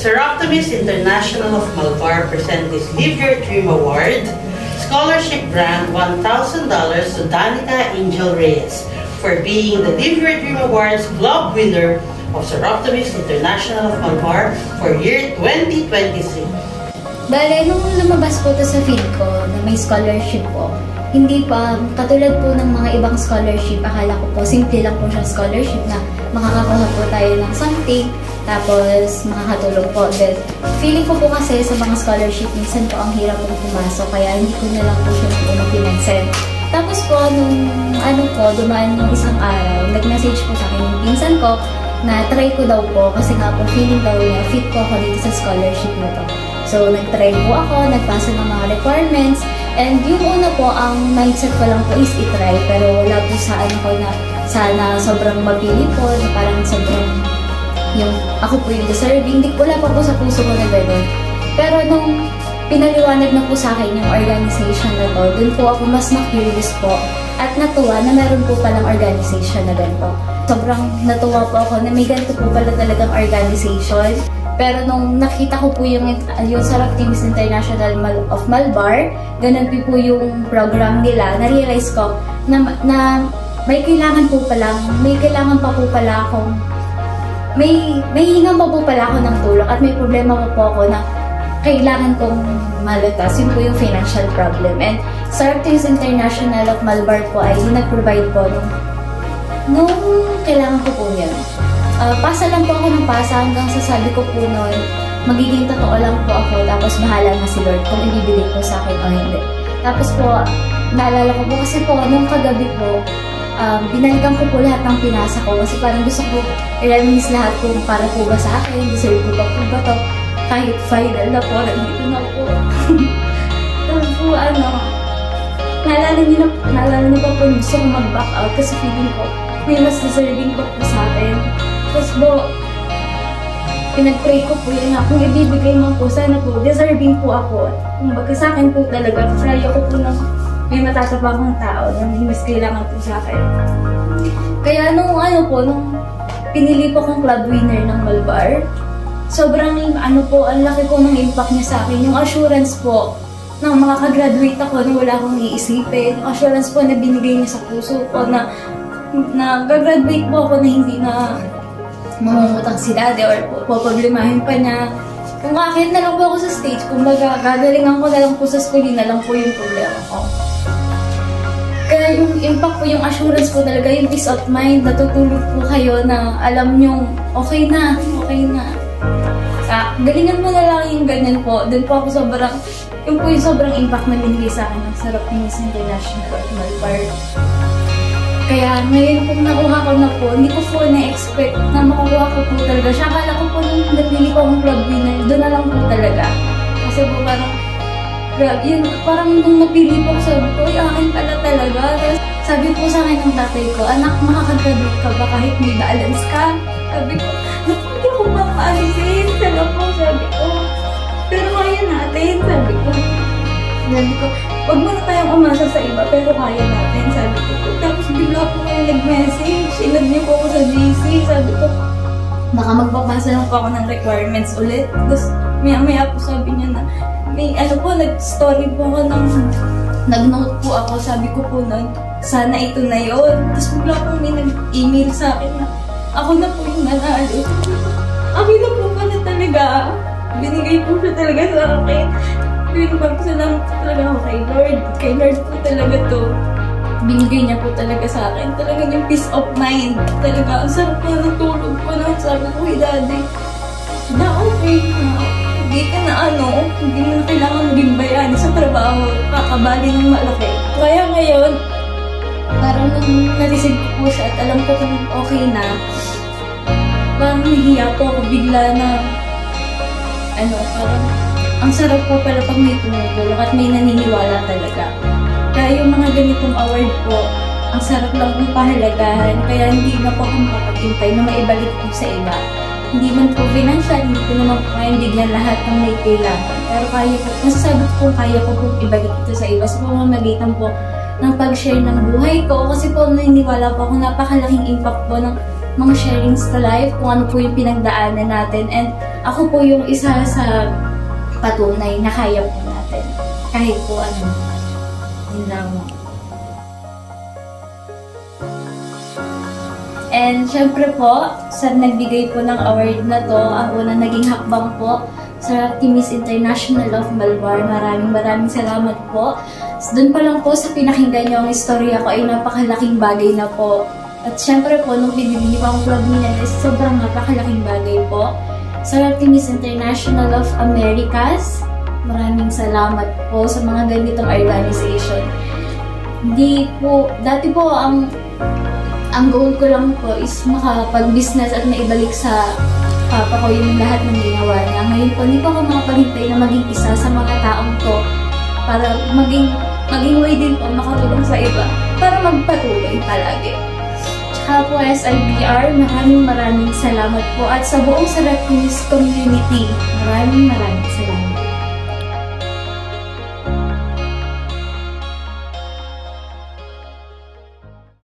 Seroptimus International of Malvar present this Live Your Dream Award scholarship grant $1,000 to Danica Angel Reyes for being the Live Your Dream Awards Club winner of Seroptimus International of Malvar for year 2023. Bale, nung lumabas po ito sa feed ko na may scholarship po, hindi pa, katulad po ng mga ibang scholarship, akala ko po, simple lang po siya scholarship na makakakuha po tayo ng something, tapos makakatulong po. Then, feeling ko po kasi sa mga scholarship, minsan po ang hirap pong pumasok, kaya hindi ko na lang po siya po pinansin. Tapos po, nung dumaan yung isang araw, nag-message po sa akin yung pinsan ko na try ko daw po, kasi nga po feeling daw niya, fit po ako dito sa scholarship na to. So, nag-try po ako, nagpasa ng mga requirements, and yung una po, ang mindset ko lang po is i-try, pero wala po sa ko na sana sobrang mapili po, na parang sobrang yung ako po yung deserving, wala pa po sa puso ko na gano'n. Pero nung pinaliwanag na po sa akin yung organization na to, dun po ako mas na-curious po at natuwa na meron po palang organization na ganito. Sobrang natuwa po ako na may ganito po pala talagang organization. Pero nung nakita ko po yung Seroptimus International of Malvar, ganun po yung program nila, na-realize ko na may kailangan pa po pala akong, may hingan pa po pala ako ng tulong at may problema po ako na kailangan kong malutas. Yun po yung financial problem. And Seroptimus International of Malvar po ay nag-provide po nung kailangan ko po yun. Pasa lang po ako ng pasa hanggang sasabi ko po noon, magiging totoo lang po ako, tapos bahala na si Lord kung ibibigay po sa akin o hindi. Tapos po, naalala ko po kasi po, nung kagabi po, binalikan ko po lahat ng pinasa ko kasi parang gusto ko i-reminis lahat kung para po ba sa akin, deserve ko po ba to, kahit final na po, nandito na po. Tapos po, naalala niyo pa po, gusto ko mag-back out kasi feeling ko, may mas deserving po sa akin. Tapos po, pinag-pray ko po yun na kung ibibigay mo po, sana po, deserving po ako. Kung baga sa akin po talaga, kasi ayaw ko po na may matatapang tao na mas kailangan po sa akin. Kaya nung nung pinili po kong club winner ng Malvar, sobrang ang laki po ng impact niya sa akin. Yung assurance po na makakagraduate ako na wala akong iisipin. Yung assurance po na binigay niya sa puso ko na gagraduate po ako na hindi na mamumutang si daddy or poproblemahin pa niya. Kung kahit na lang po ako sa stage, kung gagalingan ko na lang po sa schooling na lang po yung problema ko. Kaya yung impact po, yung assurance po talaga, yung peace of mind, natutulog po kayo na alam nyong okay na. Galingan mo na lang yung ganyan po. Doon po ako yung sobrang impact na binigay sa akin ng Seroptimus International of Malvar. Kaya ngayon kung nakuha ko na po, hindi ko po na-expect na makukuha ko po talaga siya. Akala ko po nung napili ko ang club winner, doon na lang po talaga. Kasi po parang nung napili po, sabi ko, akin pala talaga. Tapos sabi po sa akin ng tatay ko, anak, makakagraduate ka ba kahit may balance ka? Sabi ko, hindi ko makaalisin. Sabi ko, pero kaya natin, sabi ko, wag mo na tayong umasa sa iba, pero kaya natin, sabi ko. Tapos bigla po kayo nag-message, inad niyo po ako sa GC, sabi ko, baka magpapasa lang po ako ng requirements ulit. Tapos maya po sabi niya na, may nag-story po ako nag-note po ako, sabi ko po nun, sana ito na yun. Tapos bigla po may nag-email sa akin na, ako na po yung nanalo. Akin na po pala talaga, binigay po siya talaga sa akin. Pero magpasalamat po talaga ako kay Lord. Kay Lord po talaga to. Binigay niya po talaga sa akin. Talaga yung peace of mind. Talaga, ang sarap po ng tulog ko na. Sabi ko, hey daddy, na okay na. Hindi ka na hindi mo na kailangan maging bayani sa trabaho. Kakabali ng malaki. Kaya ngayon, parang nung na-receive ko po siya at alam ko kung okay na, parang nahihiya po ako bigla na, parang, ang sarap po pala pag may tumutulong at may naniniwala talaga. Kaya yung mga ganitong award po, ang sarap lang pong pahalagahan. Kaya hindi na po akong makapagintay na maibalik po sa iba. Hindi man po financial, hindi ko naman po kayang bigyan lahat ng may kailangan. Pero kaya po, masasabi ko kaya ko po ibalik ito sa iba. Sa pamamagitan po ng pag-share ng buhay ko. Kasi po naniniwala po ako napakalaking impact po ng mga sharings sa life, kung ano po yung pinagdaanan natin. And ako po yung isa sa patunay na kaya po natin. Kahit po ano. Yun lang. And syempre po, sa nagbigay po ng award na to, ang unang naging hakbang po sa Timis International of Malvar. Maraming salamat po. Doon pa lang po sa pinakinggan niyo ang istorya ko ay napakalaking bagay na po. At syempre po, nung binibili ko ang vlog niya, sobrang napakalaking bagay po. Sa Timis International of Americas, maraming salamat po sa mga ganitong organization. Dati po ang goal ko lang po is makapag-business at maibalik sa papa ko yung lahat ng ginawa niya. Ngayon po, hindi po ako makapaghintay na maging isa sa mga taong to para maging way din po makatulong sa iba para magpatuloy palagi. Tsaka po SIBR, maraming salamat po at sa buong Sarap Timis community, maraming